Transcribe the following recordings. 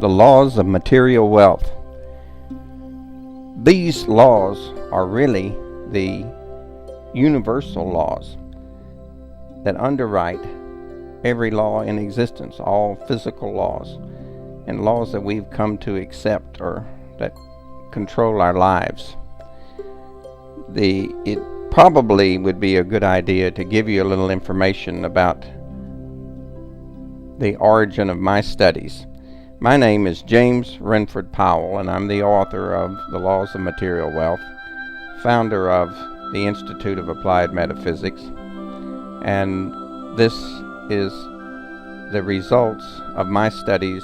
The laws of material wealth. These laws are really the universal laws that underwrite every law in existence, all physical laws, and laws that we've come to accept or that control our lives. It probably would be a good idea to give you a little information about the origin of my studies. My name is James Renford Powell, and I'm the author of The Laws of Material Wealth, founder of the Institute of Applied Metaphysics, and this is the results of my studies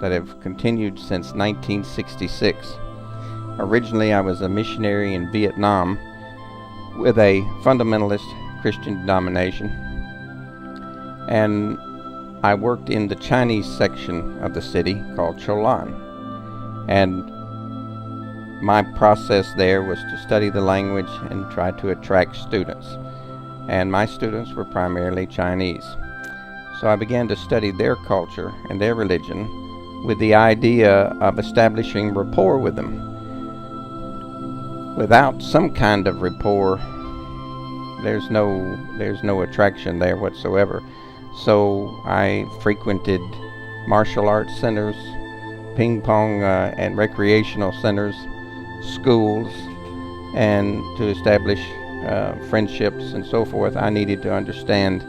that have continued since 1966. Originally, I was a missionary in Vietnam with a fundamentalist Christian denomination, and I worked in the Chinese section of the city called Cholan, and my process there was to study the language and try to attract students, and my students were primarily Chinese. So I began to study their culture and their religion with the idea of establishing rapport with them. Without some kind of rapport, there's no attraction there whatsoever. So I frequented martial arts centers, ping pong and recreational centers, schools, and to establish friendships and so forth, I needed to understand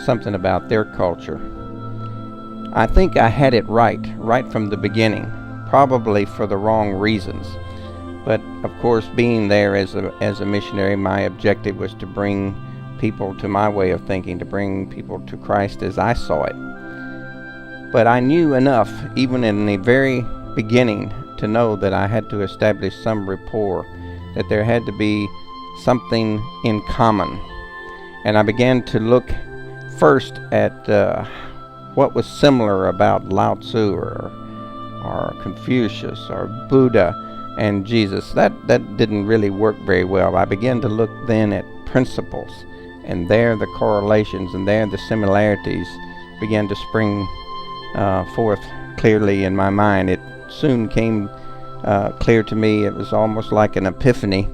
something about their culture. I think I had it right from the beginning, probably for the wrong reasons. But of course, being there as a missionary, my objective was to bring people to my way of thinking, to bring people to Christ as I saw it. But I knew enough, even in the very beginning, to know that I had to establish some rapport, that there had to be something in common. And I began to look first at what was similar about Lao Tzu or Confucius or Buddha and Jesus. That didn't really work very well. I began to look then at principles, and there the correlations and there the similarities began to spring forth clearly in my mind. It soon came clear to me, it was almost like an epiphany,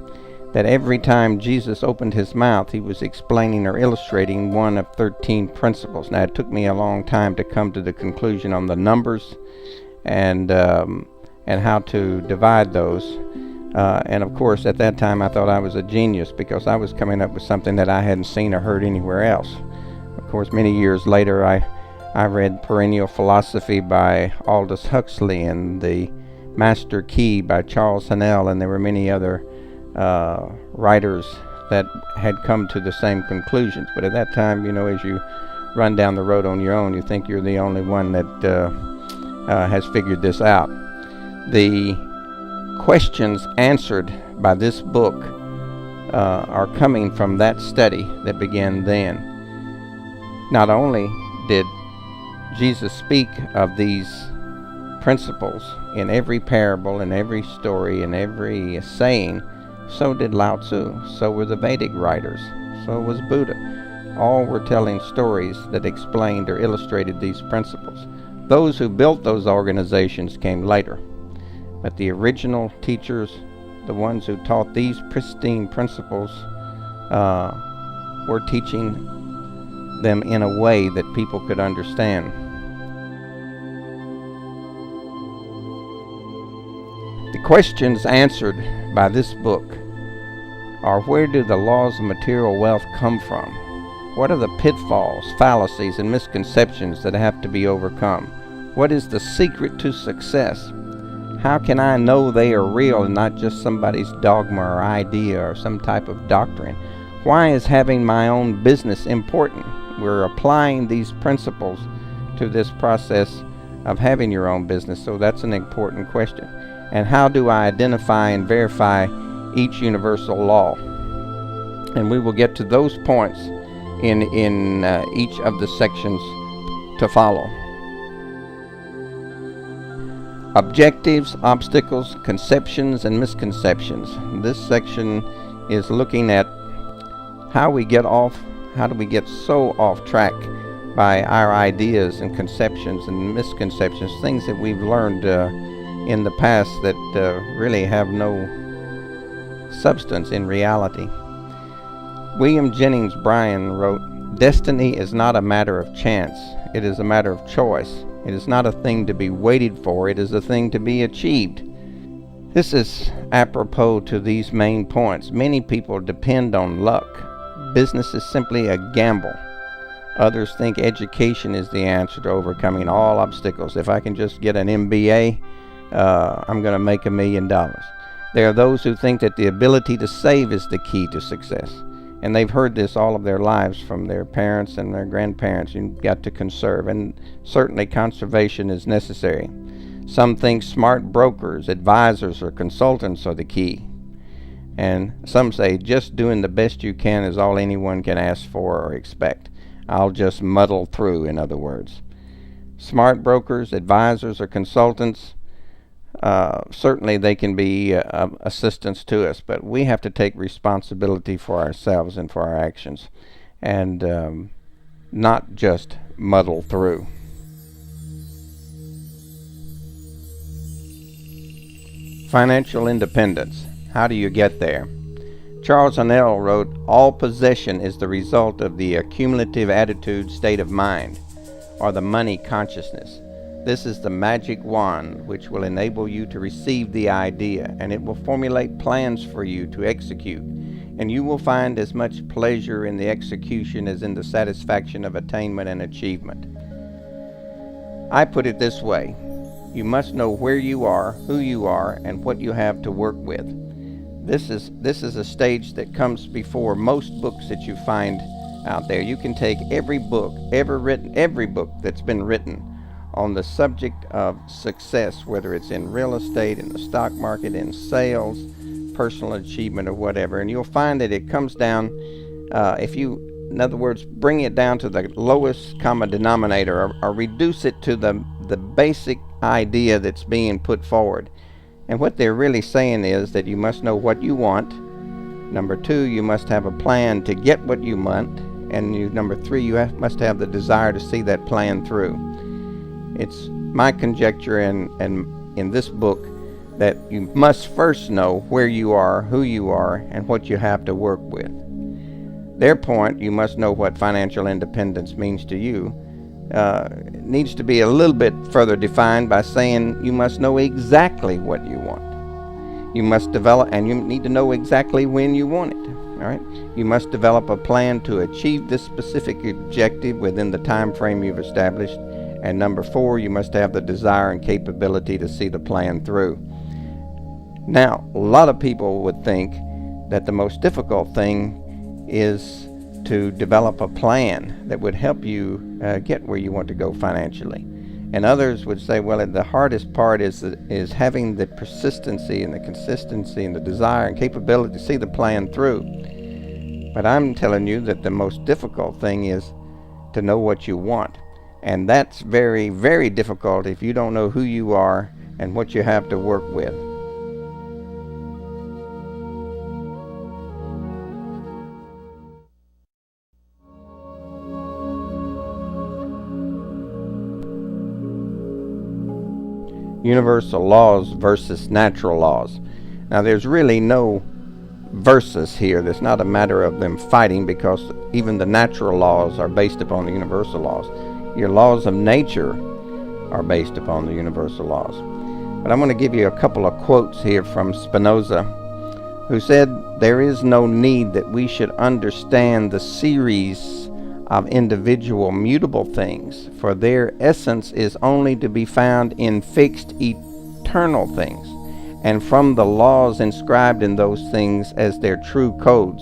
that every time Jesus opened his mouth, he was explaining or illustrating one of 13 principles. Now, it took me a long time to come to the conclusion on the numbers and how to divide those. And of course, at that time, I thought I was a genius because I was coming up with something that I hadn't seen or heard anywhere else. Of course, many years later, I read Perennial Philosophy by Aldous Huxley and The Master Key by Charles Haanel, and there were many other writers that had come to the same conclusions. But at that time, as you run down the road on your own, you think you're the only one that has figured this out. The questions answered by this book are coming from that study that began then. Not only did Jesus speak of these principles in every parable, in every story, in every saying, so did Lao Tzu, so were the Vedic writers, so was Buddha. All were telling stories that explained or illustrated these principles. Those who built those organizations came later, but the original teachers, the ones who taught these pristine principles, were teaching them in a way that people could understand. The questions answered by this book are: where do the laws of material wealth come from? What are the pitfalls, fallacies, and misconceptions that have to be overcome? What is the secret to success? How can I know they are real and not just somebody's dogma or idea or some type of doctrine? Why is having my own business important? We're applying these principles to this process of having your own business, so that's an important question. And how do I identify and verify each universal law? And we will get to those points in each of the sections to follow. Objectives, obstacles, conceptions, and misconceptions. This section is looking at how do we get so off track by our ideas and conceptions and misconceptions, things that we've learned in the past that really have no substance in reality. William Jennings Bryan wrote, "Destiny is not a matter of chance. It is a matter of choice. It is not a thing to be waited for. It is a thing to be achieved." This is apropos to these main points. Many people depend on luck. Business is simply a gamble. Others think education is the answer to overcoming all obstacles. If I can just get an MBA, I'm going to make $1 million. There are those who think that the ability to save is the key to success. And they've heard this all of their lives from their parents and their grandparents. You've got to conserve, and certainly conservation is necessary. Some think smart brokers, advisors, or consultants are the key. And some say just doing the best you can is all anyone can ask for or expect. I'll just muddle through, in other words. Smart brokers, advisors, or consultants, certainly they can be assistants to us, but we have to take responsibility for ourselves and for our actions, and not just muddle through. Financial independence. How do you get there? Charles Honnell wrote, "All possession is the result of the accumulative attitude state of mind, or the money consciousness. This is the magic wand which will enable you to receive the idea, and it will formulate plans for you to execute, and you will find as much pleasure in the execution as in the satisfaction of attainment and achievement." I put it this way: you must know where you are, who you are, and what you have to work with. This is a stage that comes before most books that you find out there. You can take every book every book that's been written on the subject of success, whether it's in real estate, in the stock market, in sales, personal achievement, or whatever, and you'll find that it comes down, if you, in other words, bring it down to the lowest common denominator, or reduce it to the basic idea that's being put forward. And what they're really saying is that you must know what you want. Number 2, you must have a plan to get what you want. And number 3, you must have the desire to see that plan through. It's my conjecture in this book that you must first know where you are, who you are, and what you have to work with. Their point, you must know what financial independence means to you, needs to be a little bit further defined by saying you must know exactly what you want. You must develop, and you need to know exactly when you want it. All right? You must develop a plan to achieve this specific objective within the time frame you've established. And number 4, you must have the desire and capability to see the plan through. Now, a lot of people would think that the most difficult thing is to develop a plan that would help you get where you want to go financially. And others would say, well, the hardest part is having the persistency and the consistency and the desire and capability to see the plan through. But I'm telling you that the most difficult thing is to know what you want. And that's very, very difficult if you don't know who you are and what you have to work with. Universal laws versus natural laws. Now, there's really no versus here. There's not a matter of them fighting, because even the natural laws are based upon the universal laws. Your laws of nature are based upon the universal laws. But I'm going to give you a couple of quotes here from Spinoza, who said, "There is no need that we should understand the series of individual mutable things, for their essence is only to be found in fixed eternal things, and from the laws inscribed in those things as their true codes,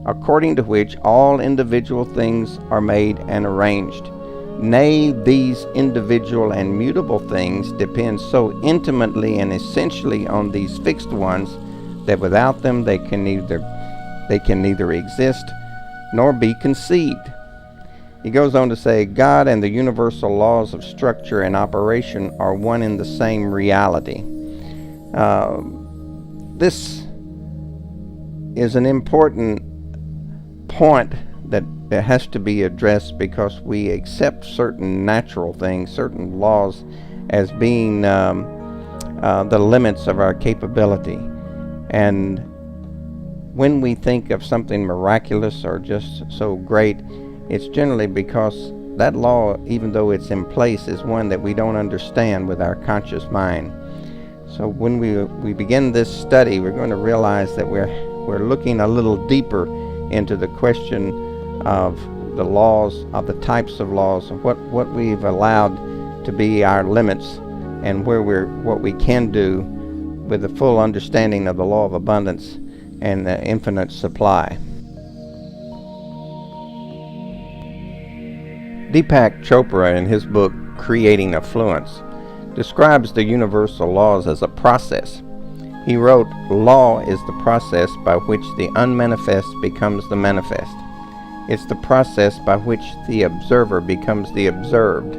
according to which all individual things are made and arranged. Nay, these individual and mutable things depend so intimately and essentially on these fixed ones that without them they can neither exist nor be conceived." He goes on to say, God and the universal laws of structure and operation are one in the same reality. This is an important point that it has to be addressed because we accept certain natural things, certain laws, as being the limits of our capability. And when we think of something miraculous or just so great, it's generally because that law, even though it's in place, is one that we don't understand with our conscious mind. So when we begin this study, we're going to realize that we're looking a little deeper into the question of the laws, of the types of laws, of what we've allowed to be our limits, and what we can do with the full understanding of the law of abundance and the infinite supply. Deepak Chopra, in his book Creating Affluence, describes the universal laws as a process. He wrote, "Law is the process by which the unmanifest becomes the manifest. It's the process by which the observer becomes the observed.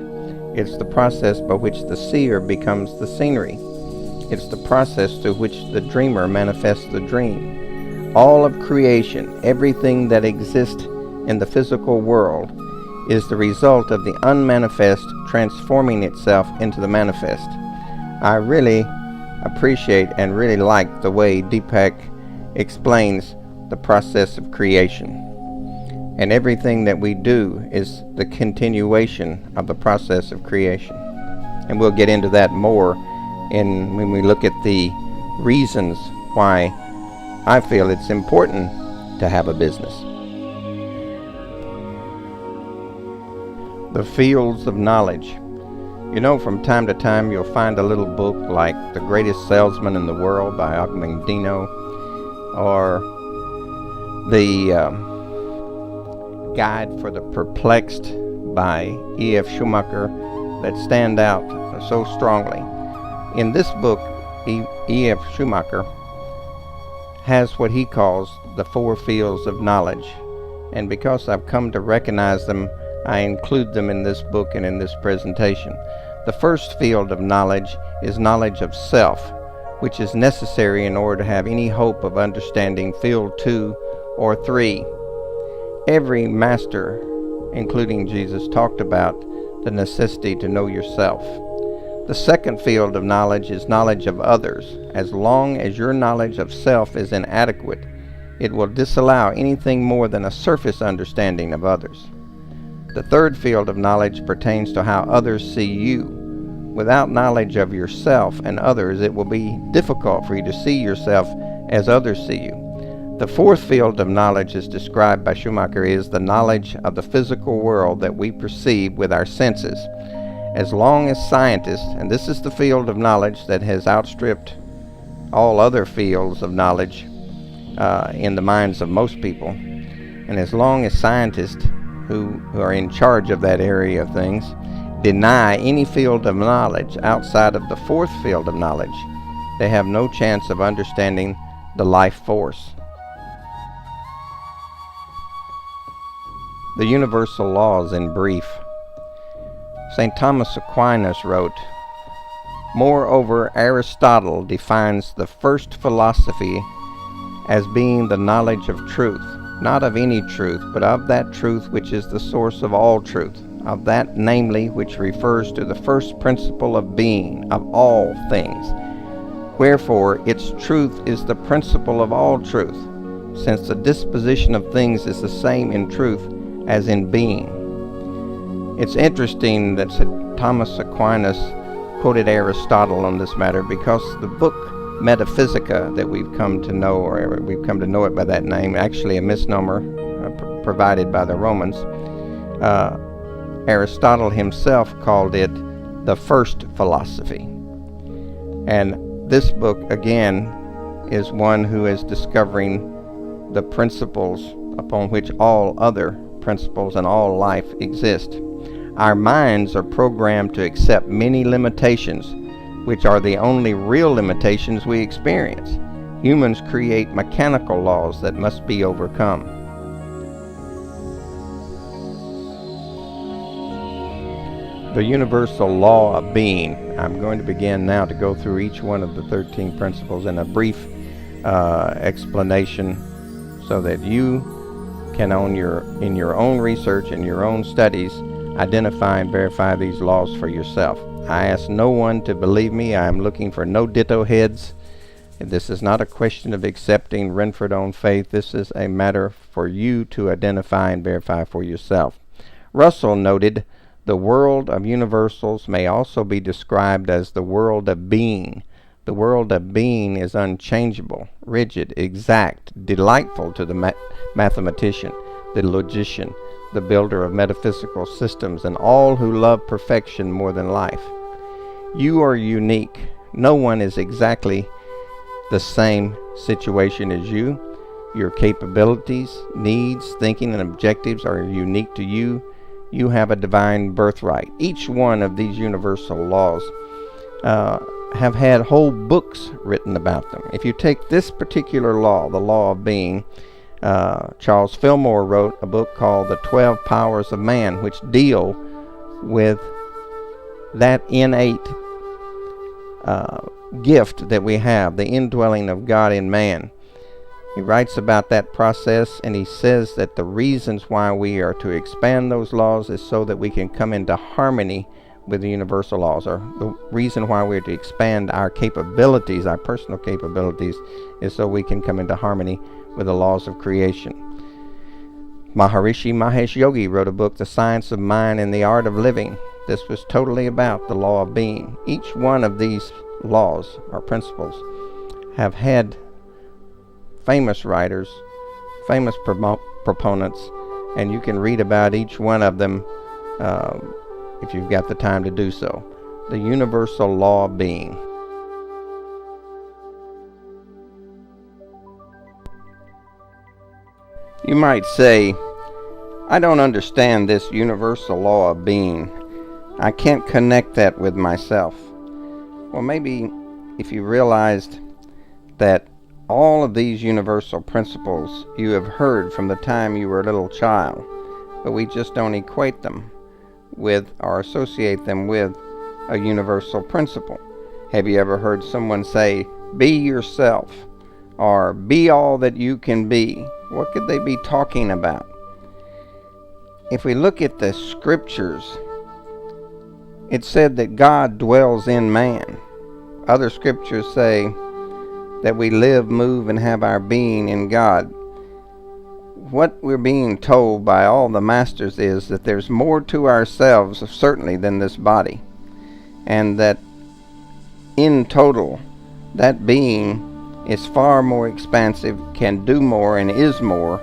It's the process by which the seer becomes the scenery. It's the process through which the dreamer manifests the dream. All of creation, everything that exists in the physical world, is the result of the unmanifest transforming itself into the manifest." I really appreciate and really like the way Deepak explains the process of creation. And everything that we do is the continuation of the process of creation. And we'll get into that more when we look at the reasons why I feel it's important to have a business. The fields of knowledge. You know, from time to time you'll find a little book like The Greatest Salesman in the World by Og Mandino, or the Guide for the Perplexed by E.F. Schumacher that stand out so strongly. In this book, E.F. Schumacher has what he calls the 4 fields of knowledge, and because I've come to recognize them, I include them in this book and in this presentation. The first field of knowledge is knowledge of self, which is necessary in order to have any hope of understanding field 2 or 3. Every master, including Jesus, talked about the necessity to know yourself. The second field of knowledge is knowledge of others. As long as your knowledge of self is inadequate, it will disallow anything more than a surface understanding of others. The third field of knowledge pertains to how others see you. Without knowledge of yourself and others, it will be difficult for you to see yourself as others see you. The fourth field of knowledge, as described by Schumacher, is the knowledge of the physical world that we perceive with our senses. As long as scientists, and this is the field of knowledge that has outstripped all other fields of knowledge in the minds of most people, and as long as scientists who are in charge of that area of things deny any field of knowledge outside of the fourth field of knowledge, they have no chance of understanding the life force. The universal laws in brief. St. Thomas Aquinas wrote, "Moreover, Aristotle defines the first philosophy as being the knowledge of truth, not of any truth, but of that truth which is the source of all truth, of that, namely, which refers to the first principle of being, of all things. Wherefore, its truth is the principle of all truth, since the disposition of things is the same in truth as in being." It's interesting that St. Thomas Aquinas quoted Aristotle on this matter, because the book Metaphysica that we've come to know, or we've come to know it by that name, actually a misnomer provided by the Romans, Aristotle himself called it the first philosophy. And this book, again, is one who is discovering the principles upon which all other principles and all life exist. Our minds are programmed to accept many limitations, which are the only real limitations we experience. Humans create mechanical laws that must be overcome. The universal law of being. I'm going to begin now to go through each one of the 13 principles in a brief explanation so that you can in your own research and your own studies identify and verify these laws for yourself. I ask no one to believe me. I am looking for no ditto heads. This is not a question of accepting Renford on faith. This is a matter for you to identify and verify for yourself. Russell noted, the world of universals may also be described as the world of being. The world of being is unchangeable, rigid, exact, delightful to the mathematician, the logician, the builder of metaphysical systems, and all who love perfection more than life. You are unique. No one is exactly the same situation as you. Your capabilities, needs, thinking, and objectives are unique to you. You have a divine birthright. Each one of these universal laws have had whole books written about them. If you take this particular law, the law of being, Charles Fillmore wrote a book called The 12 Powers of Man, which deal with that innate gift that we have, the indwelling of God in man. He writes about that process, and he says that the reasons why we are to expand those laws is so that we can come into harmony with the universal laws, or the reason why we're to expand our capabilities, our personal capabilities, is so we can come into harmony with the laws of creation. Maharishi Mahesh Yogi wrote a book, The Science of Mind and the Art of Living. This was totally about the law of being. Each one of these laws or principles have had famous writers, famous proponents, and you can read about each one of them if you've got the time to do so. The universal law of being. You might say, I don't understand this universal law of being. I can't connect that with myself. Well, maybe if you realized that all of these universal principles you have heard from the time you were a little child, but we just don't equate them with or associate them with a universal principle. Have you ever heard someone say, be yourself, or be all that you can be? What could they be talking about? If we look at the scriptures, it said that God dwells in man. Other scriptures say that we live, move, and have our being in God. What we're being told by all the masters is that there's more to ourselves, certainly, than this body. And that in total, that being is far more expansive, can do more, and is more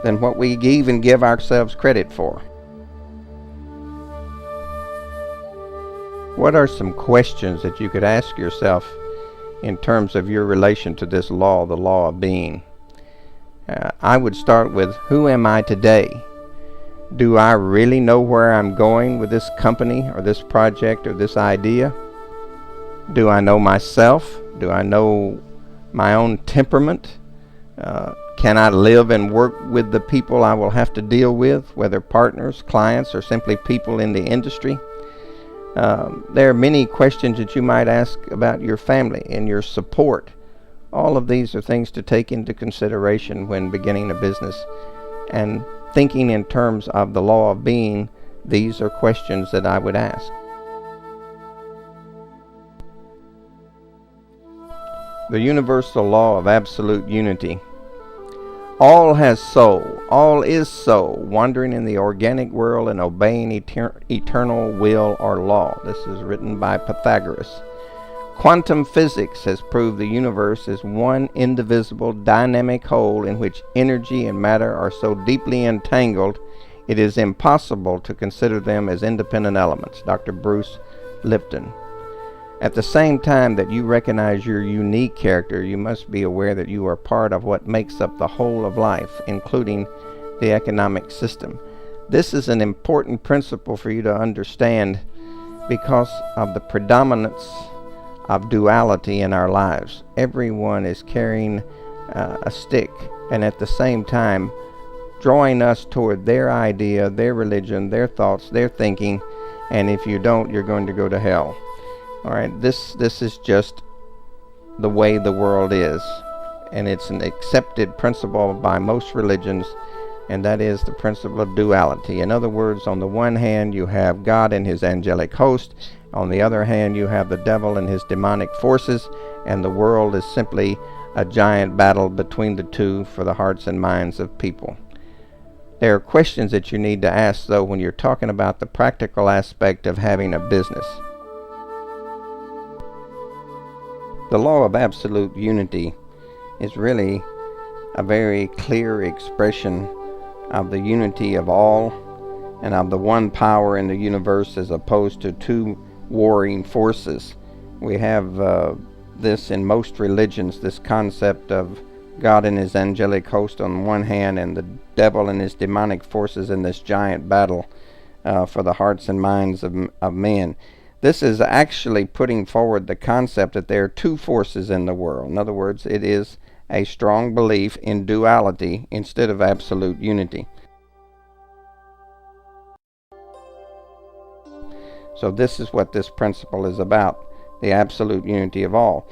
than what we even give ourselves credit for. What are some questions that you could ask yourself in terms of your relation to this law, the law of being? I would start with, who am I today? Do I really know where I'm going with this company or this project or this idea? Do I know myself? Do I know my own temperament? Can I live and work with the people I will have to deal with, whether partners, clients, or simply people in the industry? There are many questions that you might ask about your family and your support. All of these are things to take into consideration when beginning a business. And thinking in terms of the law of being, these are questions that I would ask. The universal law of absolute unity. All has soul, all is soul, wandering in the organic world and obeying eternal will or law. This is written by Pythagoras. Quantum physics has proved the universe is one indivisible dynamic whole in which energy and matter are so deeply entangled it is impossible to consider them as independent elements. Dr. Bruce Lipton. At the same time that you recognize your unique character, you must be aware that you are part of what makes up the whole of life, including the economic system. This is an important principle for you to understand because of the predominance of duality in our lives. Everyone is carrying a stick, and at the same time drawing us toward their idea, their religion, their thoughts, their thinking, and if you don't, you're going to go to hell. All right, this is just the way the world is, and it's an accepted principle by most religions, and that is the principle of duality. In other words, on the one hand, you have God and his angelic host. On the other hand, you have the devil and his demonic forces, and the world is simply a giant battle between the two for the hearts and minds of people. There are questions that you need to ask, though, when you're talking about the practical aspect of having a business. The law of absolute unity is really a very clear expression of the unity of all and of the one power in the universe, as opposed to two warring forces. We have this in most religions, this concept of God and his angelic host on one hand, and the devil and his demonic forces in this giant battle for the hearts and minds of men. This is actually putting forward the concept that there are two forces in the world. In other words, it is a strong belief in duality instead of absolute unity. So this is what this principle is about, the absolute unity of all.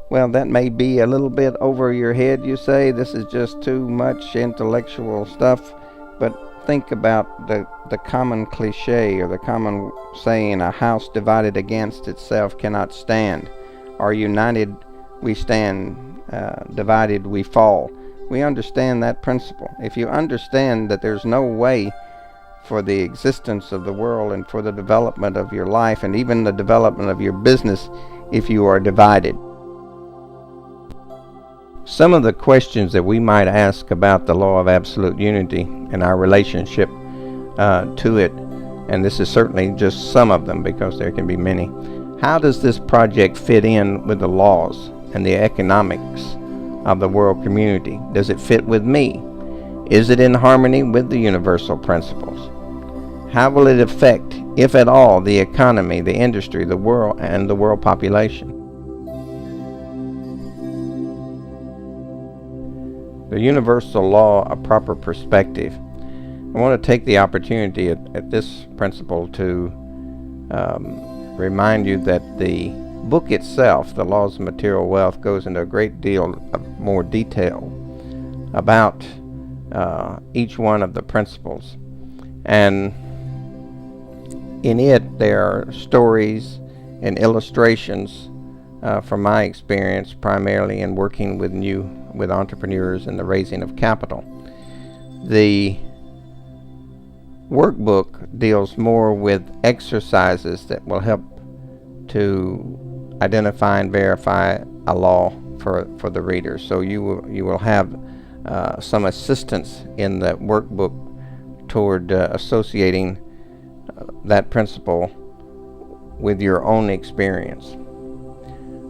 Well, that may be a little bit over your head, you say. This is just too much intellectual stuff. But think about the common cliche, or the common saying, a house divided against itself cannot stand. Or united we stand, divided we fall. We understand that principle. If you understand that there's no way for the existence of the world and for the development of your life and even the development of your business if you are divided. Some of the questions that we might ask about the law of absolute unity and our relationship to it, and this is certainly just some of them because there can be many. How does this project fit in with the laws and the economics of the world community? Does it fit with me? Is it in harmony with the universal principles? How will it affect, if at all, the economy, the industry, the world, and the world population? The universal law of proper perspective. I want to take the opportunity at this principle to remind you that the book itself, The Laws of Material Wealth, goes into a great deal of more detail about each one of the principles. And in it, there are stories and illustrations from my experience, primarily in working with entrepreneurs and the raising of capital. The workbook deals more with exercises that will help to identify and verify a law for the reader. So you will have some assistance in the workbook toward associating that principle with your own experience.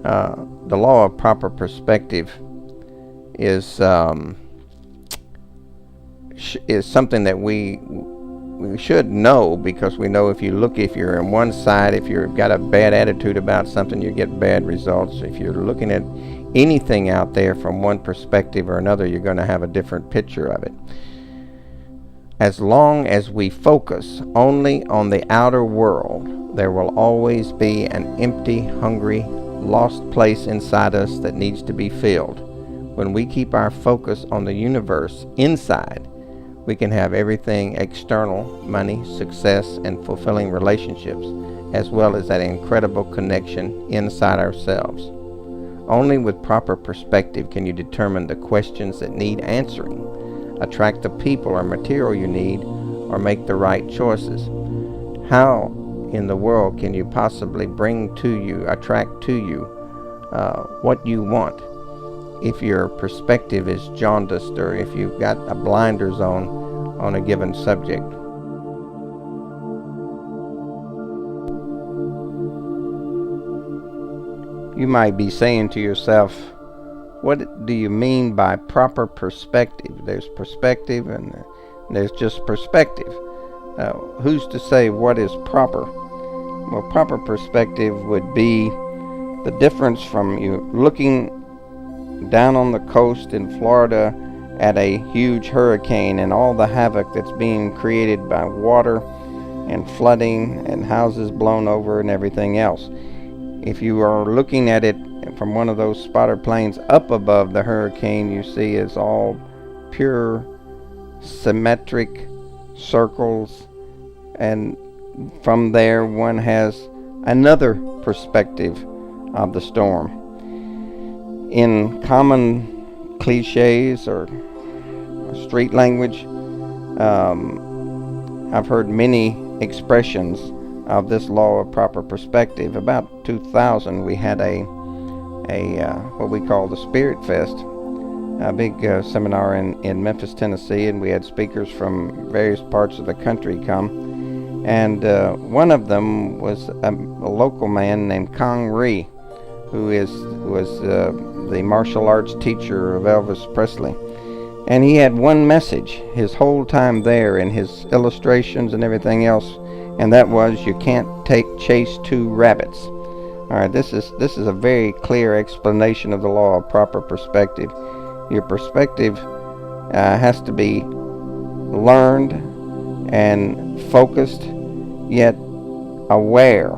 The law of proper perspective is something that we should know, because we know if you're on one side, if you've got a bad attitude about something, you get bad results. If you're looking at anything out there from one perspective or another, you're going to have a different picture of it. As long as we focus only on the outer world, there will always be an empty, hungry, lost place inside us that needs to be filled. When we keep our focus on the universe inside, we can have everything external, money, success, and fulfilling relationships, as well as that incredible connection inside ourselves. Only with proper perspective can you determine the questions that need answering, attract the people or material you need, or make the right choices. How in the world can you possibly attract to you what you want if your perspective is jaundiced, or if you've got a blinders on a given subject? You might be saying to yourself, what do you mean by proper perspective? There's perspective and there's just perspective. Who's to say what is proper? Well, proper perspective would be the difference from you looking down on the coast in Florida at a huge hurricane and all the havoc that's being created by water and flooding and houses blown over and everything else. If you are looking at it from one of those spotter planes up above the hurricane, you see it's all pure symmetric circles, and from there one has another perspective of the storm. In common cliches or street language, I've heard many expressions of this law of proper perspective. About 2000, we had a what we call the Spirit Fest, a big seminar in Memphis, Tennessee, and we had speakers from various parts of the country come. And one of them was a local man named Kong Ree, who was the martial arts teacher of Elvis Presley. And he had one message his whole time there in his illustrations and everything else, and that was, you can't chase two rabbits. All right, this is a very clear explanation of the law of proper perspective. Your perspective has to be learned and focused, yet aware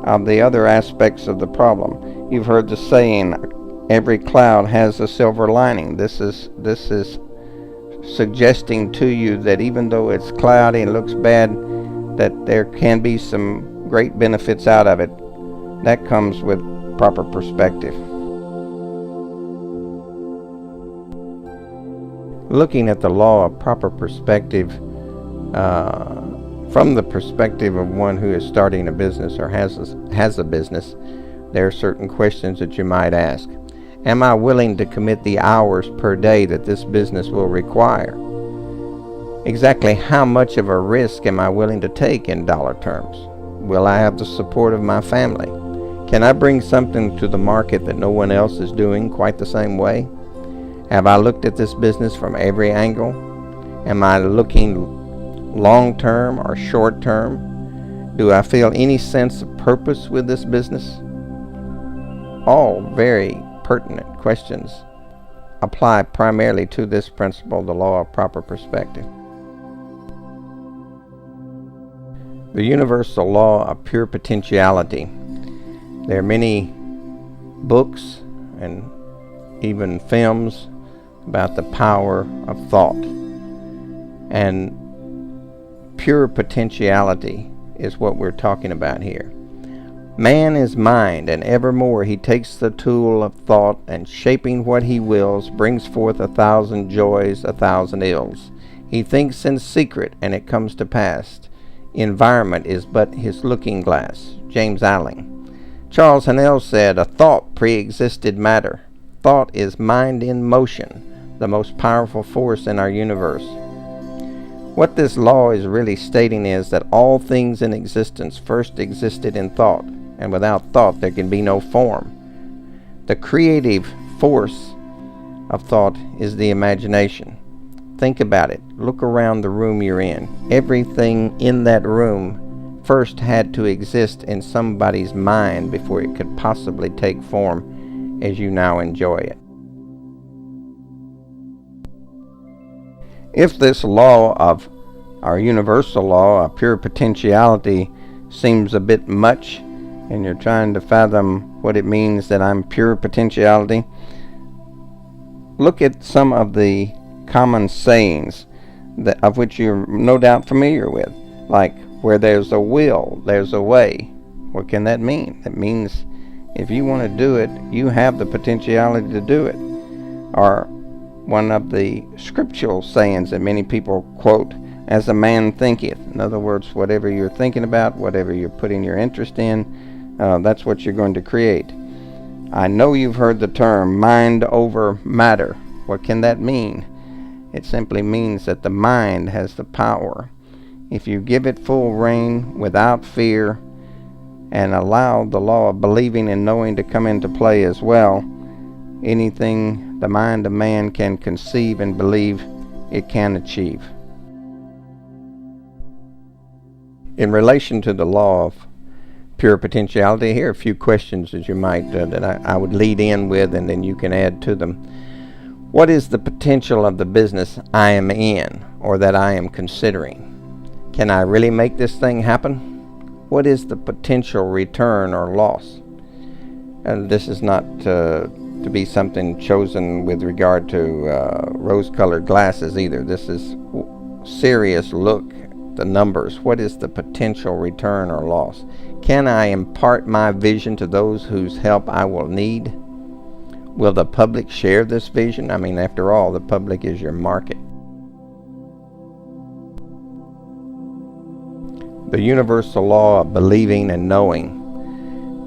of the other aspects of the problem. You've heard the saying, every cloud has a silver lining. This is suggesting to you that even though it's cloudy and looks bad, that there can be some great benefits out of it. That comes with proper perspective. Looking at the law of proper perspective from the perspective of one who is starting a business or has a business, there are certain questions that you might ask. Am I willing to commit the hours per day that this business will require? Exactly how much of a risk am I willing to take in dollar terms? Will I have the support of my family? Can I bring something to the market that no one else is doing quite the same way? Have I looked at this business from every angle? Am I looking long term or short term? Do I feel any sense of purpose with this business? All very pertinent questions apply primarily to this principle, the law of proper perspective. The universal law of pure potentiality. There are many books and even films about the power of thought. And pure potentiality is what we're talking about here. Man is mind, and evermore he takes the tool of thought, and shaping what he wills, brings forth 1,000 joys, 1,000 ills. He thinks in secret, and it comes to pass. Environment is but his looking glass. James Allen. Charles Hannell said, a thought pre-existed matter. Thought is mind in motion, the most powerful force in our universe. What this law is really stating is that all things in existence first existed in thought, and without thought there can be no form. The creative force of thought is the imagination. Think about it. Look around the room you're in. Everything in that room first had to exist in somebody's mind before it could possibly take form as you now enjoy it. If this law of our universal law of pure potentiality seems a bit much, and you're trying to fathom what it means that I'm pure potentiality, look at some of the common sayings of which you're no doubt familiar with, like, where there's a will, there's a way. What can that mean? That means if you want to do it, you have the potentiality to do it. Or one of the scriptural sayings that many people quote, as a man thinketh. In other words, whatever you're thinking about, whatever you're putting your interest in, that's what you're going to create. I know you've heard the term mind over matter. What can that mean? It simply means that the mind has the power. If you give it full rein without fear and allow the law of believing and knowing to come into play as well, anything the mind of man can conceive and believe, it can achieve. In relation to the law of pure potentiality, here are a few questions that you might that I would lead in with, and then you can add to them. What is the potential of the business I am in, or that I am considering? Can I really make this thing happen? What is the potential return or loss? And this is not to be something chosen with regard to rose-colored glasses either. This is serious look at the numbers. What is the potential return or loss? Can I impart my vision to those whose help I will need? Will the public share this vision? I mean, after all, the public is your market. The universal law of believing and knowing.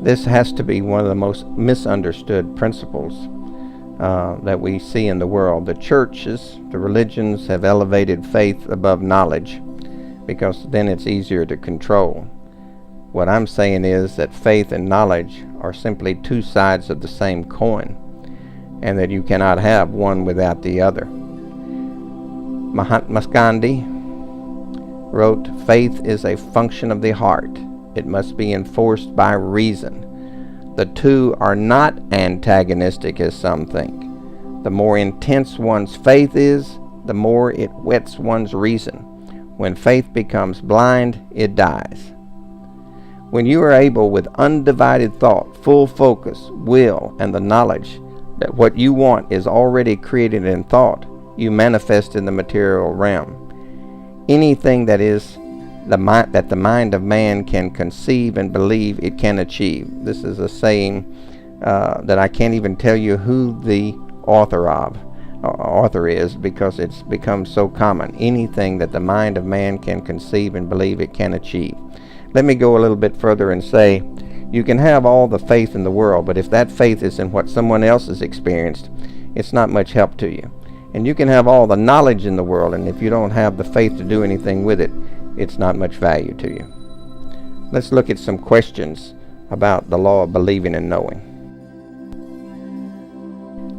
This has to be one of the most misunderstood principles that we see in the world. The churches, the religions have elevated faith above knowledge because then it's easier to control. What I'm saying is that faith and knowledge are simply two sides of the same coin, and that you cannot have one without the other. Mahatma Gandhi wrote, "Faith is a function of the heart. It must be enforced by reason. The two are not antagonistic as some think. The more intense one's faith is, the more it whets one's reason. When faith becomes blind, it dies." When you are able with undivided thought, full focus, will, and the knowledge that what you want is already created in thought, you manifest in the material realm. Anything that the mind of man can conceive and believe, it can achieve. This is a saying that I can't even tell you who the author is, because it's become so common. Anything that the mind of man can conceive and believe, it can achieve. Let me go a little bit further and say, you can have all the faith in the world, but if that faith is in what someone else has experienced, it's not much help to you. And you can have all the knowledge in the world, and if you don't have the faith to do anything with it, it's not much value to you. Let's look at some questions about the law of believing and knowing.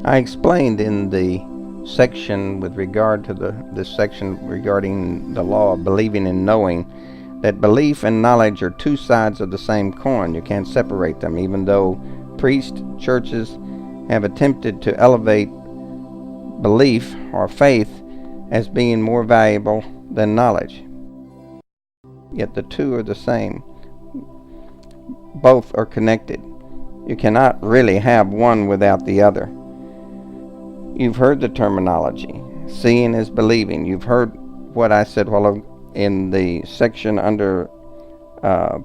I explained in the section with regard to this section regarding the law of believing and knowing that belief and knowledge are two sides of the same coin. You can't separate them, even though priests, churches have attempted to elevate belief or faith as being more valuable than knowledge. Yet the two are the same. Both are connected. You cannot really have one without the other. You've heard the terminology. Seeing is believing. You've heard what I said in the section under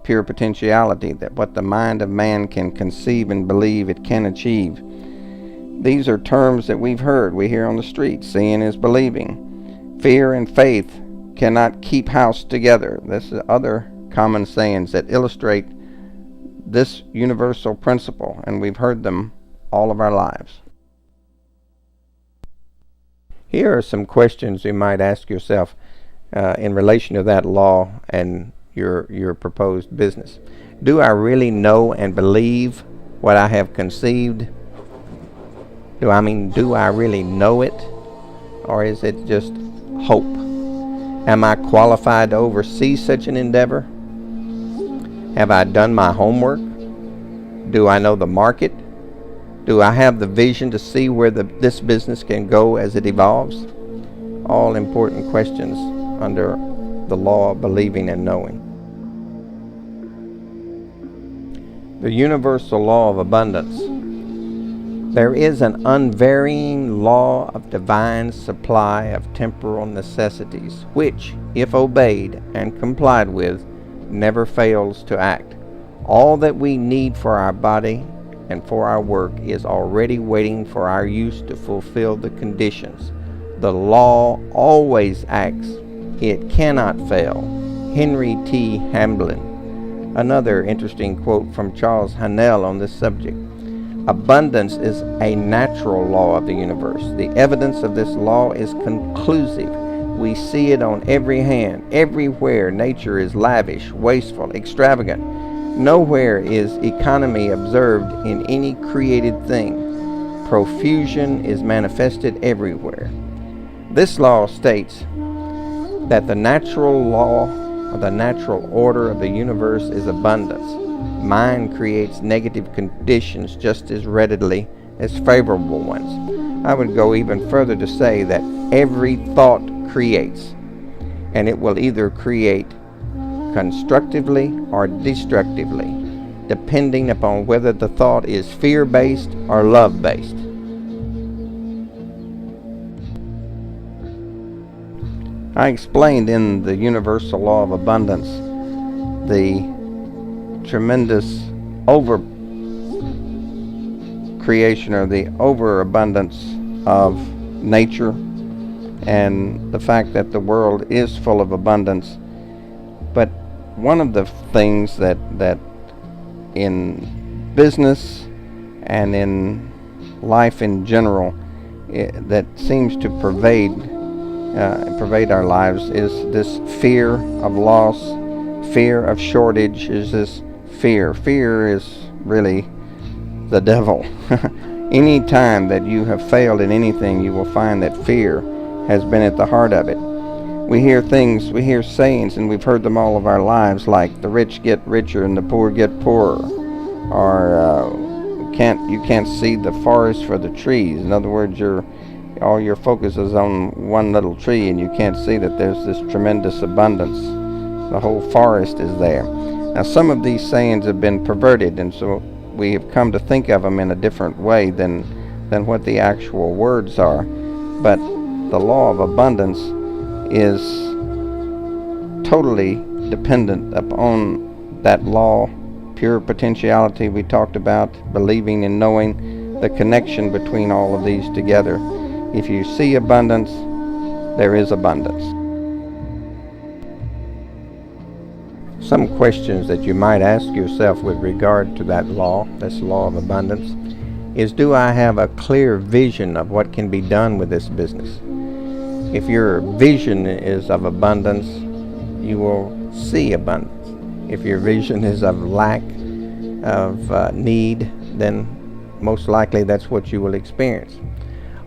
pure potentiality, that what the mind of man can conceive and believe, it can achieve. These are terms that we've heard. We hear on the street. Seeing is believing. Fear and faith cannot keep house together. This is other common sayings that illustrate this universal principle, and we've heard them all of our lives. Here are some questions you might ask yourself in relation to that law and your proposed business. Do I really know and believe what I have conceived? Do I really know it? Or is it just hope? Am I qualified to oversee such an endeavor? Have I done my homework? Do I know the market? Do I have the vision to see where this business can go as it evolves? All important questions under the law of believing and knowing. The universal law of abundance. There is an unvarying law of divine supply of temporal necessities, which, if obeyed and complied with, never fails to act. All that we need for our body and for our work is already waiting for our use to fulfill the conditions. The law always acts. It cannot fail. Henry T. Hamblin. Another interesting quote from Charles Haanel on this subject. Abundance is a natural law of the universe. The evidence of this law is conclusive. We see it on every hand. Everywhere nature is lavish, wasteful, extravagant. Nowhere is economy observed in any created thing. Profusion is manifested everywhere. This law states that the natural law or the natural order of the universe is abundance. Mind creates negative conditions just as readily as favorable ones. I would go even further to say that every thought creates, and it will either create constructively or destructively, depending upon whether the thought is fear-based or love-based. I explained in the universal law of abundance the tremendous over-creation or the overabundance of nature, and the fact that the world is full of abundance. But one of the things that in business and in life in general that seems to pervade our lives is this fear of loss, fear of shortage, is this fear. Fear is really the devil. Any time that you have failed in anything, you will find that fear has been at the heart of it. We hear sayings, and we've heard them all of our lives, like the rich get richer and the poor get poorer, or you can't see the forest for the trees. In other words, all your focus is on one little tree, and you can't see that there's this tremendous abundance. The whole forest is there. Now, some of these sayings have been perverted, and so we have come to think of them in a different way than what the actual words are. But the law of abundance is totally dependent upon that law, pure potentiality we talked about, believing and knowing the connection between all of these together. If you see abundance, there is abundance. Some questions that you might ask yourself with regard to that law, this law of abundance, is, do I have a clear vision of what can be done with this business? If your vision is of abundance, you will see abundance. If your vision is of lack, of need, then most likely that's what you will experience.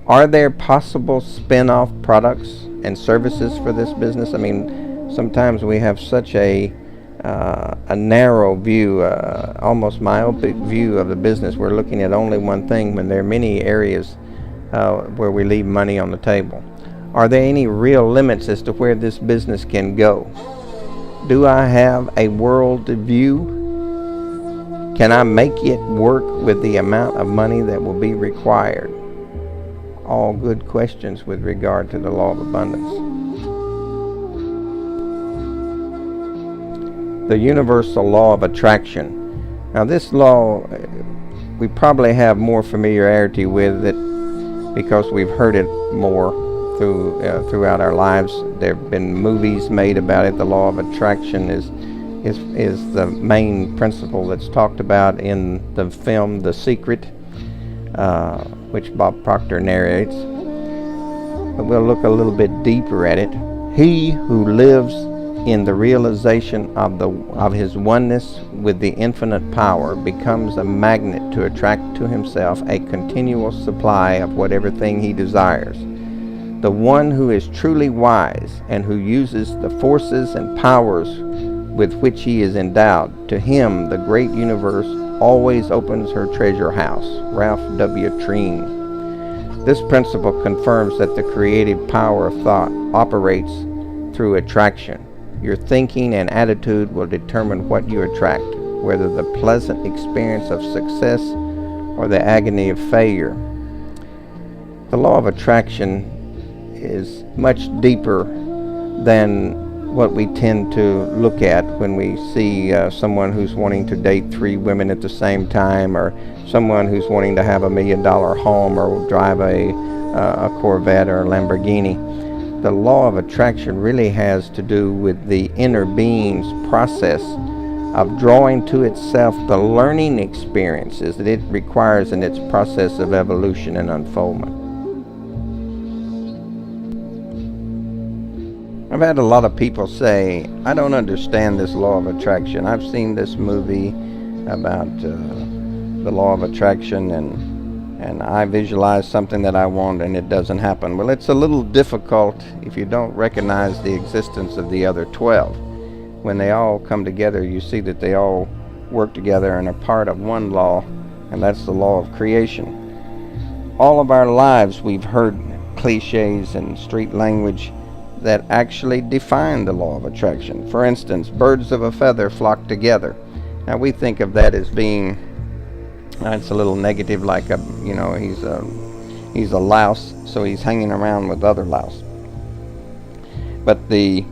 Are there possible spin-off products and services for this business? I mean, sometimes we have such a narrow view, almost myopic view of the business. We're looking at only one thing when there are many areas where we leave money on the table. Are there any real limits as to where this business can go? Do I have a world view? Can I make it work with the amount of money that will be required? All good questions with regard to the law of abundance. The universal law of attraction. Now, this law, we probably have more familiarity with it because we've heard it more throughout our lives. There have been movies made about it. The law of attraction is the main principle that's talked about in the film The Secret, which Bob Proctor narrates. But we'll look a little bit deeper at it. He who lives in the realization of his oneness with the infinite power becomes a magnet to attract to himself a continual supply of whatever thing he desires. The one who is truly wise and who uses the forces and powers with which he is endowed, to him the great universe always opens her treasure house. Ralph W. Treen. This principle confirms that the creative power of thought operates through attraction. Your thinking and attitude will determine what you attract, whether the pleasant experience of success or the agony of failure. The law of attraction is much deeper than what we tend to look at when we see someone who's wanting to date 3 women at the same time, or someone who's wanting to have $1 million home or drive a Corvette or a Lamborghini. The law of attraction really has to do with the inner being's process of drawing to itself the learning experiences that it requires in its process of evolution and unfoldment. I've had a lot of people say, I don't understand this law of attraction. I've seen this movie about the law of attraction, and I visualize something that I want and it doesn't happen. Well, it's a little difficult if you don't recognize the existence of the other 12. When they all come together, you see that they all work together and are part of one law, and that's the law of creation. All of our lives we've heard cliches and street language that actually define the law of attraction. For instance, birds of a feather flock together. Now we think of that as being, it's a little negative, like he's a louse, so he's hanging around with other louse. But the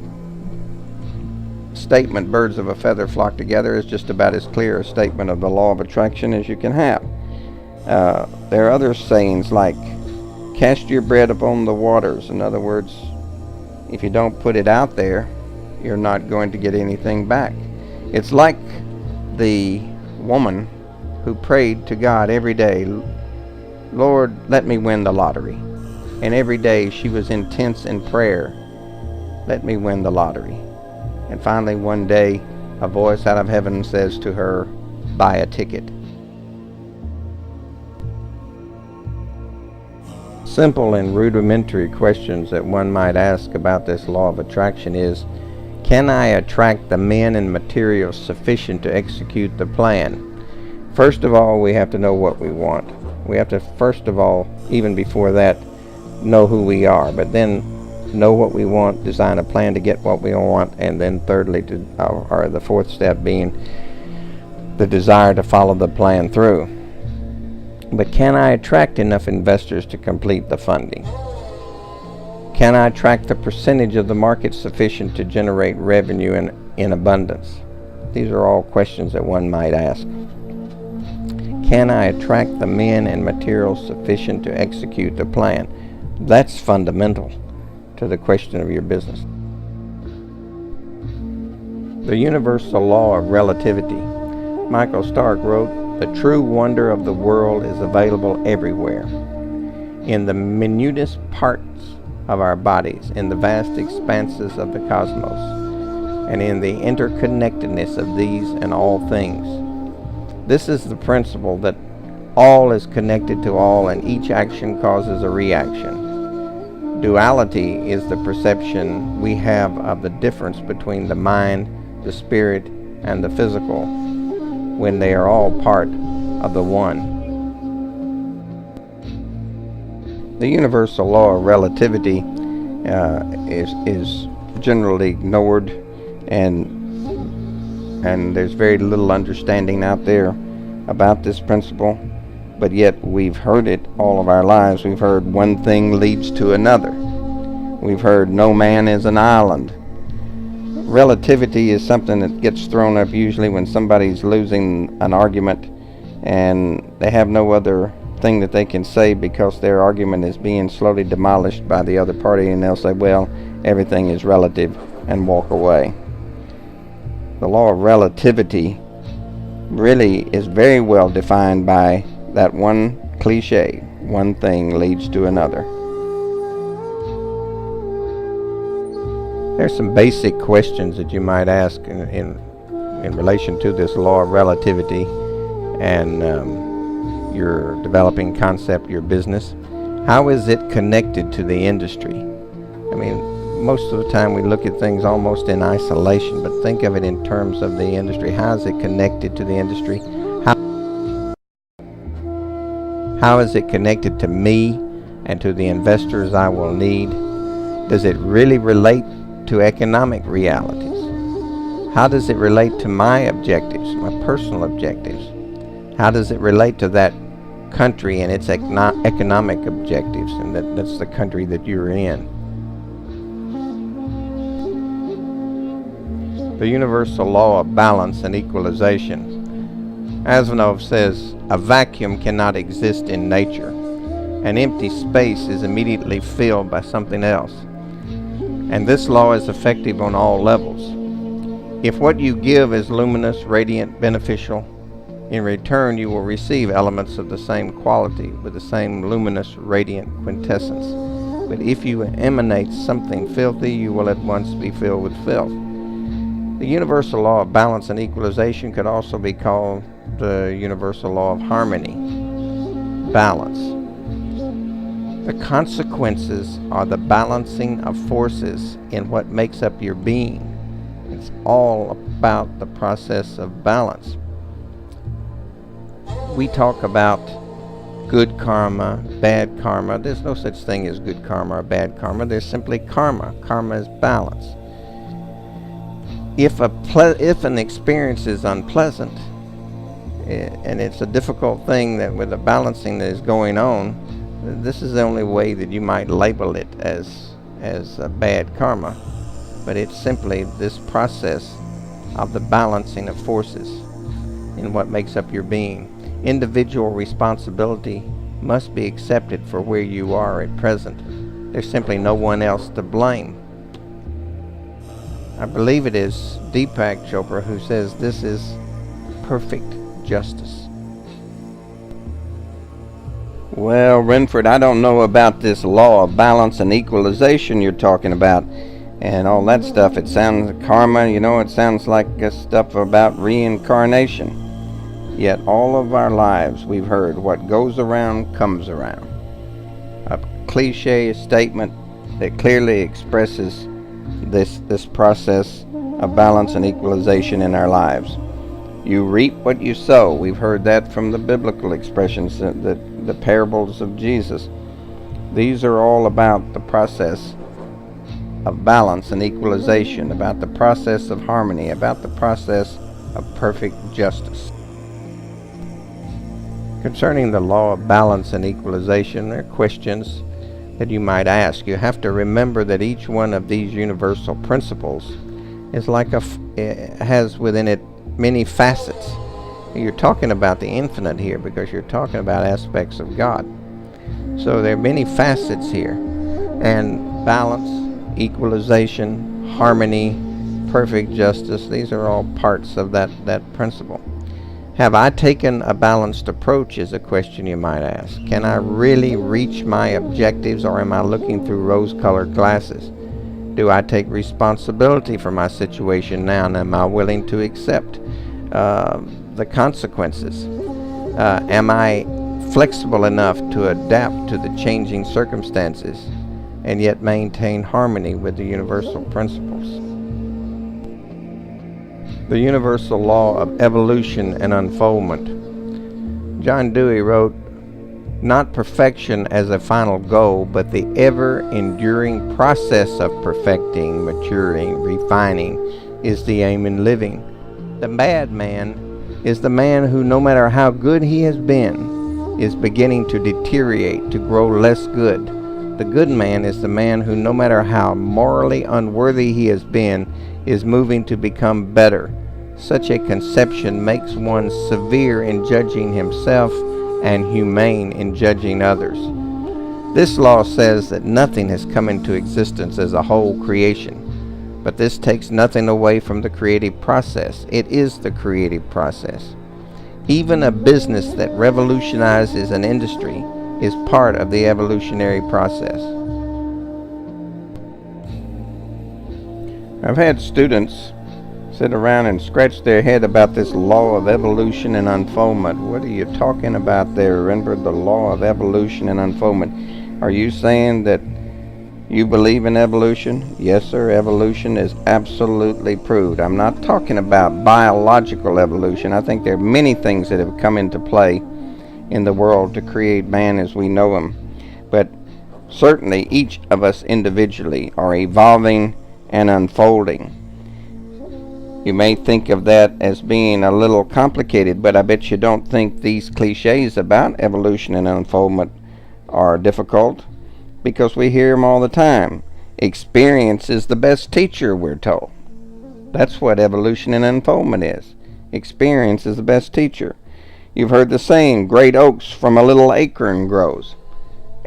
statement, birds of a feather flock together, is just about as clear a statement of the law of attraction as you can have. There are other sayings like, cast your bread upon the waters. In other words, if you don't put it out there, you're not going to get anything back. It's like the woman who prayed to God every day, Lord, let me win the lottery. And every day she was intense in prayer, let me win the lottery. And finally one day a voice out of heaven says to her, buy a ticket. Simple and rudimentary questions that one might ask about this law of attraction is, can I attract the men and materials sufficient to execute the plan? First of all, we have to know what we want. We have to, first of all, even before that, know who we are, but then know what we want, design a plan to get what we want, and then thirdly, or the fourth step being the desire to follow the plan through. But can I attract enough investors to complete the funding? Can I attract the percentage of the market sufficient to generate revenue in abundance? These are all questions that one might ask. Can I attract the men and materials sufficient to execute the plan? That's fundamental to the question of your business. The universal law of relativity. Michael Stark wrote, the true wonder of the world is available everywhere, in the minutest parts of our bodies, in the vast expanses of the cosmos, and in the interconnectedness of these and all things. This is the principle that all is connected to all, and each action causes a reaction. Duality is the perception we have of the difference between the mind, the spirit, and the physical, when they are all part of the one. The universal law of relativity is generally ignored, and there's very little understanding out there about this principle, but yet we've heard it all of our lives. We've heard one thing leads to another. We've heard no man is an island. Relativity is something that gets thrown up usually when somebody's losing an argument and they have no other thing that they can say because their argument is being slowly demolished by the other party, and they'll say, well, everything is relative, and walk away. The law of relativity really is very well defined by that one cliche, one thing leads to another. There's some basic questions that you might ask in relation to this law of relativity and your developing concept, your business. How is it connected to the industry? I mean, most of the time we look at things almost in isolation, but think of it in terms of the industry. How is it connected to the industry? How is it connected to me and to the investors I will need? Does it really relate to economic realities? How does it relate to my objectives, my personal objectives? How does it relate to that country and its economic objectives, and that's the country that you're in? The universal law of balance and equalization. Asimov says, a vacuum cannot exist in nature. An empty space is immediately filled by something else. And this law is effective on all levels. If what you give is luminous, radiant, beneficial, in return you will receive elements of the same quality with the same luminous, radiant quintessence. But if you emanate something filthy, you will at once be filled with filth. The universal law of balance and equalization could also be called the universal law of harmony, balance. The consequences are the balancing of forces in what makes up your being. It's all about the process of balance. We talk about good karma, bad karma. There's no such thing as good karma or bad karma. There's simply karma. Karma is balance. if an experience is unpleasant, and it's a difficult thing that with the balancing that is going on, this is the only way that you might label it as a bad karma. But it's simply this process of the balancing of forces in what makes up your being. Individual responsibility must be accepted for where you are at present. There's simply no one else to blame. I believe it is Deepak Chopra who says this is perfect justice. Well, Renford, I don't know about this law of balance and equalization you're talking about and all that stuff. It sounds karma, it sounds like stuff about reincarnation. Yet all of our lives we've heard what goes around comes around. A cliche statement that clearly expresses this process of balance and equalization in our lives. You reap what you sow. We've heard that from the biblical expressions, the parables of Jesus. These are all about the process of balance and equalization, about the process of harmony, about the process of perfect justice. Concerning the law of balance and equalization, there are questions that you might ask. You have to remember that each one of these universal principles is has within it many facets. You're talking about the infinite here because you're talking about aspects of God. So there are many facets here. And balance, equalization, harmony, perfect justice, these are all parts of that principle. Have I taken a balanced approach is a question you might ask. Can I really reach my objectives, or am I looking through rose-colored glasses? Do I take responsibility for my situation now, and am I willing to accept the consequences? Am I flexible enough to adapt to the changing circumstances and yet maintain harmony with the universal principles? The universal law of evolution and unfoldment. John Dewey wrote, "Not perfection as a final goal, but the ever-enduring process of perfecting, maturing, refining is the aim in living." The bad man is the man who, no matter how good he has been, is beginning to deteriorate, to grow less good. The good man is the man who, no matter how morally unworthy he has been, is moving to become better. Such a conception makes one severe in judging himself and humane in judging others. This law says that nothing has come into existence as a whole creation, but this takes nothing away from the creative process. It is the creative process. Even a business that revolutionizes an industry is part of the evolutionary process. I've had students sit around and scratch their head about this law of evolution and unfoldment. What are you talking about there, Renford? The law of evolution and unfoldment. Are you saying that you believe in evolution? Yes, sir. Evolution is absolutely proved. I'm not talking about biological evolution. I think there are many things that have come into play in the world to create man as we know him. But certainly each of us individually are evolving and unfolding. You may think of that as being a little complicated, but I bet you don't think these cliches about evolution and unfoldment are difficult, because we hear them all the time. Experience is the best teacher, we're told. That's what evolution and unfoldment is. Experience is the best teacher. You've heard the saying, great oaks from a little acorn grows.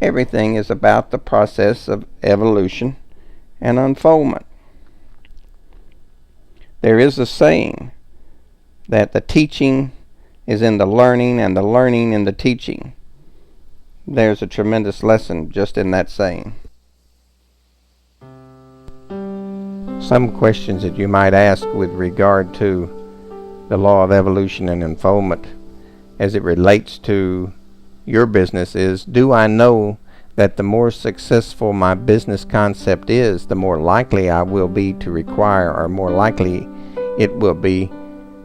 Everything is about the process of evolution and unfoldment. There is a saying that the teaching is in the learning and the learning in the teaching. There's a tremendous lesson just in that saying. Some questions that you might ask with regard to the law of evolution and unfoldment as it relates to your business is, do I know that the more successful my business concept is, the more likely I will be to require, or more likely it will be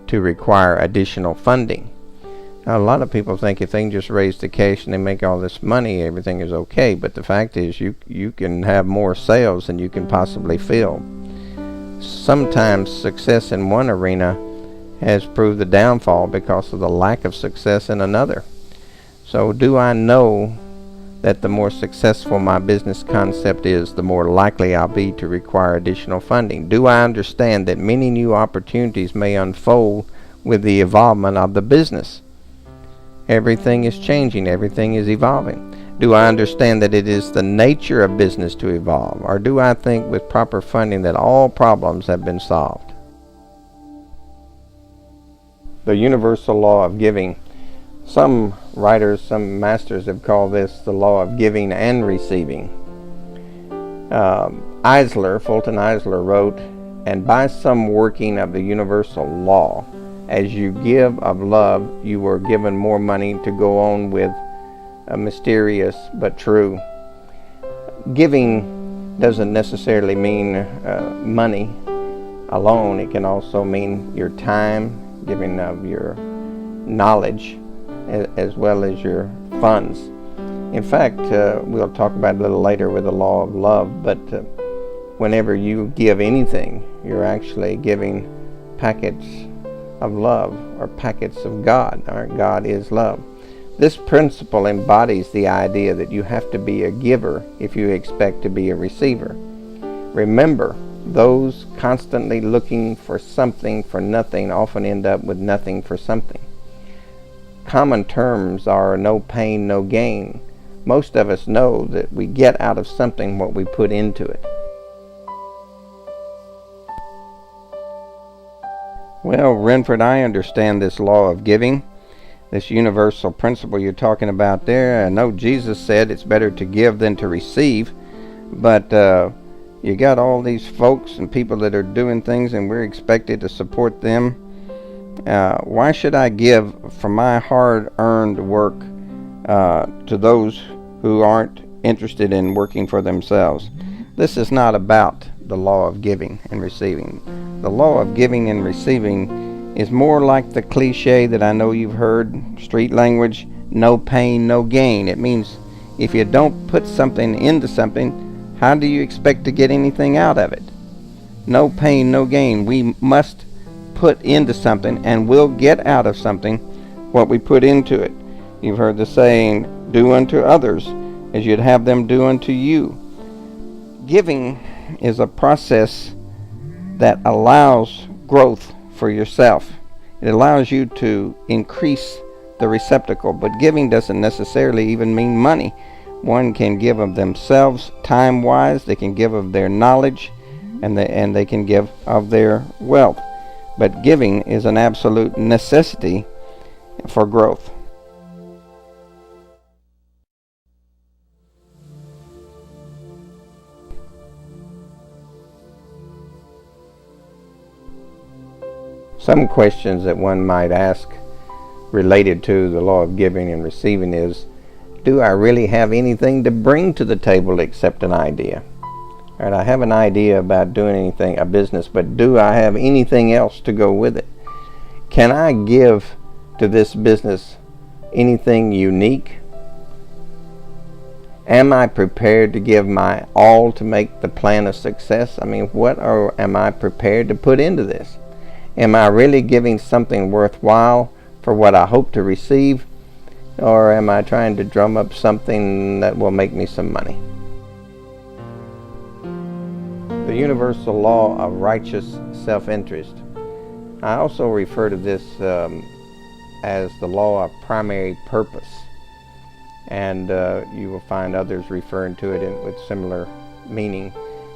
to require additional funding? Now, a lot of people think if they can just raise the cash and they make all this money, everything is okay. But the fact is, you can have more sales than you can possibly fill. sometimes success in one arena has proved the downfall because of the lack of success in another. So do I know that the more successful my business concept is, the more likely I'll be to require additional funding? Do I understand that many new opportunities may unfold with the evolvement of the business? Everything is changing, everything is evolving. Do I understand that it is the nature of business to evolve? Or do I think with proper funding that all problems have been solved? The universal law of giving. Some writers, some masters have called this the law of giving and receiving. Fulton Eisler wrote, "And by some working of the universal law, as you give of love, you were given more money to go on with." Mysterious but true. Giving doesn't necessarily mean money alone. It can also mean your time, giving of your knowledge, as well as your funds. In fact, we'll talk about it a little later with the law of love, but whenever you give anything, you're actually giving packets of love, or packets of God. God is love. This principle embodies the idea that you have to be a giver if you expect to be a receiver. Remember, those constantly looking for something for nothing often end up with nothing for something. Common terms are no pain, no gain. Most of us know that we get out of something what we put into it. Well, Renford, I understand this law of giving. This universal principle you're talking about there. I know Jesus said it's better to give than to receive, but you got all these folks and people that are doing things and we're expected to support them. Why should I give from my hard-earned work to those who aren't interested in working for themselves? This is not about the law of giving and receiving. The law of giving and receiving is more like the cliche that I know you've heard, street language, no pain, no gain. It means if you don't put something into something, how do you expect to get anything out of it? No pain, no gain. We must put into something and we'll get out of something what we put into it. You've heard the saying, do unto others as you'd have them do unto you. Giving is a process that allows growth for yourself. It allows you to increase the receptacle, but giving doesn't necessarily even mean money. One can give of themselves time-wise, they can give of their knowledge, and they can give of their wealth. But giving is an absolute necessity for growth. Some questions that one might ask related to the law of giving and receiving is, do I really have anything to bring to the table except an idea? All right, I have an idea about doing a business, but do I have anything else to go with it? Can I give to this business anything unique? Am I prepared to give my all to make the plan a success? I mean, am I prepared to put into this? Am I really giving something worthwhile for what I hope to receive? Or am I trying to drum up something that will make me some money? The universal law of righteous self-interest. I also refer to this as the law of primary purpose. And you will find others referring to it with similar meaning.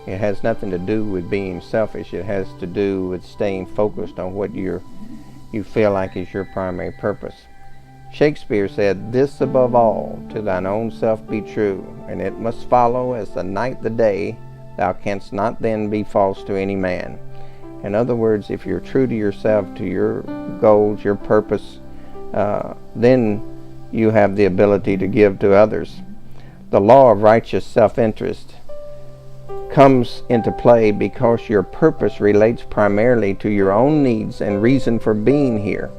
It has nothing to do with being selfish. It has to do with staying focused on what you feel like is your primary purpose. Shakespeare said, "This above all, to thine own self be true, and it must follow as the night the day, thou canst not then be false to any man." In other words, if you're true to yourself, to your goals, your purpose, then you have the ability to give to others. The law of righteous self-interest comes into play because your purpose relates primarily to your own needs and reason for being here.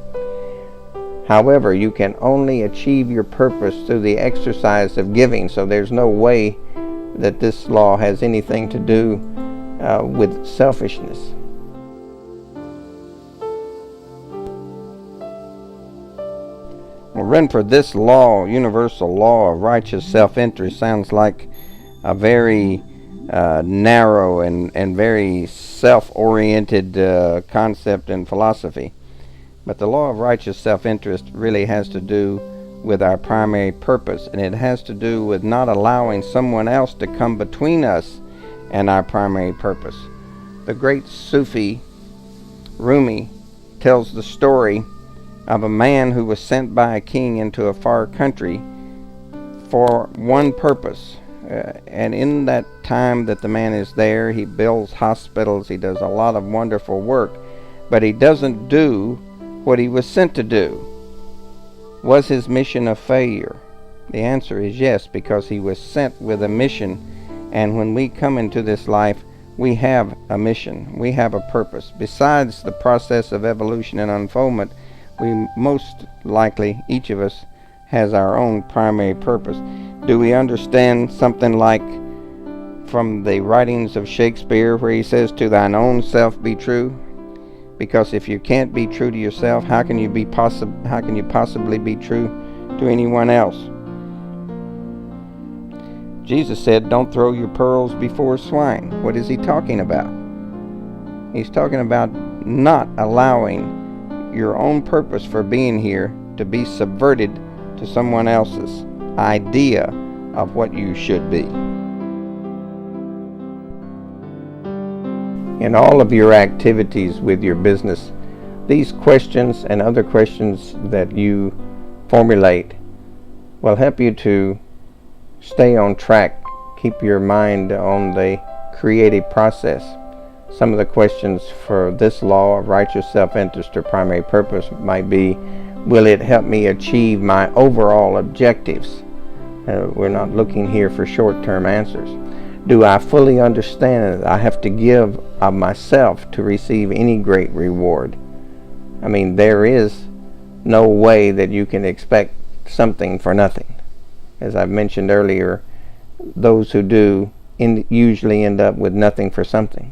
However, you can only achieve your purpose through the exercise of giving, so there's no way that this law has anything to do with selfishness. Well, Renford, this law, universal law of righteous self-interest, sounds like a very narrow and very self-oriented concept and philosophy. But the law of righteous self-interest really has to do with our primary purpose, and it has to do with not allowing someone else to come between us and our primary purpose. The great Sufi Rumi tells the story of a man who was sent by a king into a far country for one purpose. And in that time that the man is there, he builds hospitals, he does a lot of wonderful work, but he doesn't do what he was sent to do. Was his mission a failure? The answer is yes, because he was sent with a mission. And when we come into this life, we have a mission, we have a purpose. Besides the process of evolution and unfoldment, we most likely, each of us, has our own primary purpose. Do we understand something like from the writings of Shakespeare where he says, "To thine own self be true"? Because if you can't be true to yourself, how can you possibly be true to anyone else? Jesus said, "Don't throw your pearls before swine." What is he talking about? He's talking about not allowing your own purpose for being here to be subverted to someone else's idea of what you should be. In all of your activities with your business, these questions and other questions that you formulate will help you to stay on track, keep your mind on the creative process. Some of the questions for this law of righteous self-interest or primary purpose might be, will it help me achieve my overall objectives? We're not looking here for short-term answers. Do I fully understand that I have to give of myself to receive any great reward? I mean, there is no way that you can expect something for nothing. As I've mentioned earlier, those who do usually end up with nothing for something.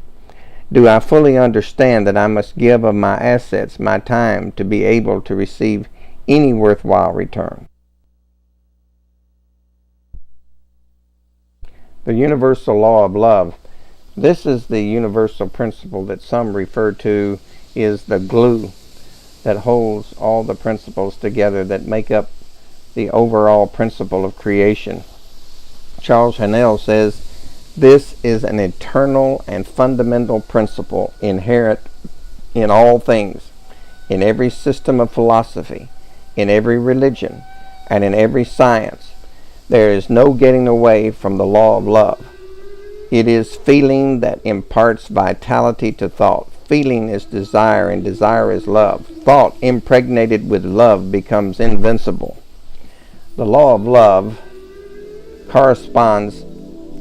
Do I fully understand that I must give of my assets, my time, to be able to receive any worthwhile return? The universal law of love. This is the universal principle that some refer to is the glue that holds all the principles together that make up the overall principle of creation. Charles Haanel says, "This is an eternal and fundamental principle inherent in all things, in every system of philosophy, in every religion, and in every science. There is no getting away from the law of love. It is feeling that imparts vitality to thought. Feeling is desire, and desire is love. Thought impregnated with love becomes invincible." The law of love corresponds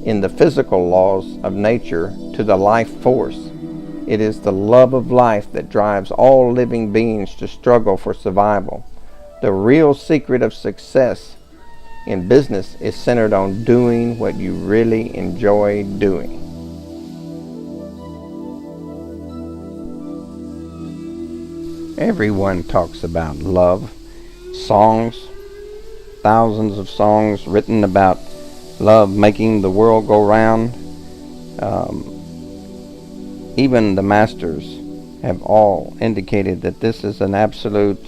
in the physical laws of nature to the life force. It is the love of life that drives all living beings to struggle for survival. The real secret of success in business is centered on doing what you really enjoy doing. Everyone talks about love. Songs, thousands of songs written about love making the world go round. Even the masters have all indicated that this is an absolute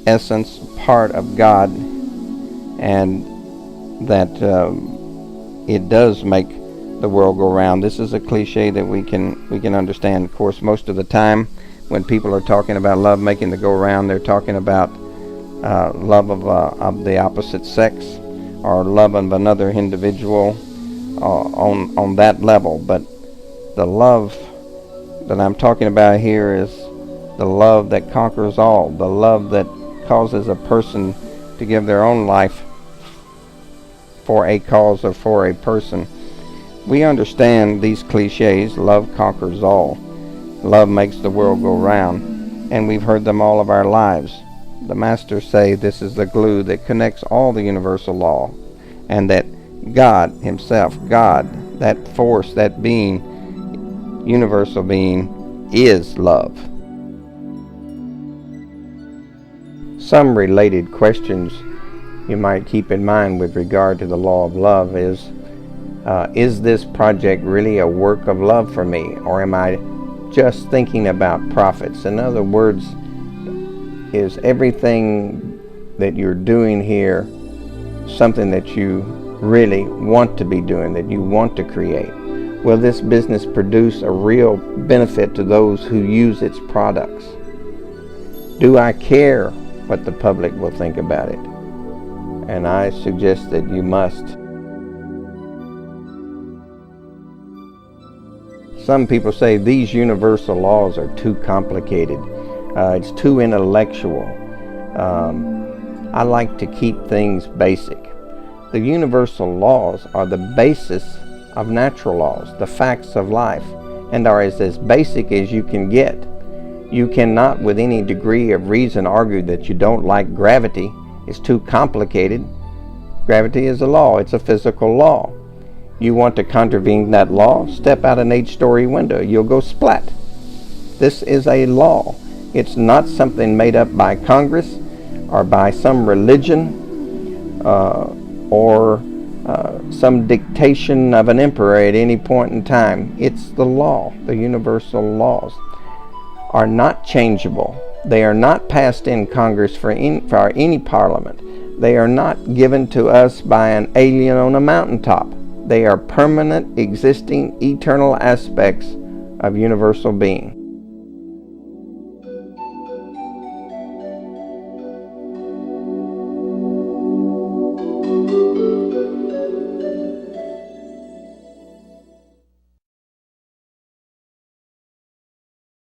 essence, part of God, and that it does make the world go round. This is a cliche that we can understand. Of course, most of the time when people are talking about love making the go round, they're talking about love of the opposite sex, or love of another individual on that level. But the love that I'm talking about here is the love that conquers all, the love that causes a person to give their own life for a cause or for a person. We understand these cliches: love conquers all, love makes the world go round, and we've heard them all of our lives. The masters say this is the glue that connects all the universal law, and that God himself, God, that force, that being, universal being is love. Some related questions you might keep in mind with regard to the law of love is this project really a work of love for me, or am I just thinking about profits? In other words, is everything that you're doing here something that you really want to be doing, that you want to create? Will this business produce a real benefit to those who use its products? Do I care what the public will think about it? And I suggest that you must. Some people say these universal laws are too complicated. It's too intellectual. I like to keep things basic. The universal laws are the basis of natural laws, the facts of life, and are as basic as you can get. You cannot with any degree of reason argue that you don't like gravity. It's too complicated. Gravity is a law. It's a physical law. You want to contravene that law? Step out an 8-story window. You'll go splat. This is a law. It's not something made up by Congress or by some religion or some dictation of an emperor at any point in time. It's the law. The universal laws are not changeable. They are not passed in Congress for any parliament. They are not given to us by an alien on a mountaintop. They are permanent, existing, eternal aspects of universal being.